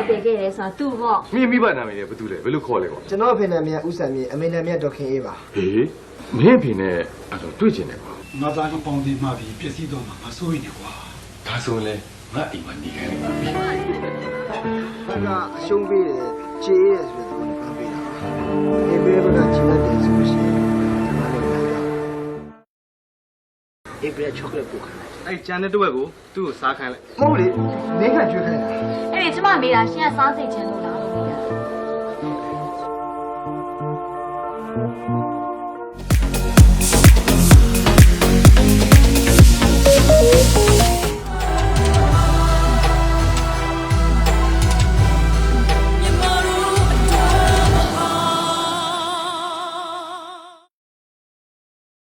给给的啥都好。မိဘနာမည်လည်းဘာတူလဲဘယ်လိုခေါ်လဲကွာ ကျွန်တော်အဖေနာမည်ဦးစံမြင့်အမေနာမည်ဒေါက်ခင်အေးပါ ဟေးမင်းအဖေနဲ့အဲ့တော့တွေ့ကျင်တယ်ကွာ ငါသားကပေါင်းတင်မှပြီးပြည့်စည်တော့မှာမစိုးရင်ကွာ ဒါဆိုလဲငါအိမ်မှာနေခိုင်းလိုက်ပြီ သူကအရှုံးပေးတယ်ခြေရည်ဆိုတဲ့သဘောနဲ့ပန်းပေးတာအေးဘေးဘက်ကခြေလက်တယ်ဆိုလို့ရှိရင်ကျွန်တော်လည်းလိုက်တာအေးဘေးချောကလက်ပို့ခိုင်းလိုက် အဲ့ကျန်တဲ့တစ်ဝက်ကိုသူ့ကိုစားခိုင်းလိုက် မဟုတ်လေနေခန့်ကျွေးခိုင်းတာ 哎，这嘛没啦，现在啥事情都拿了没啦。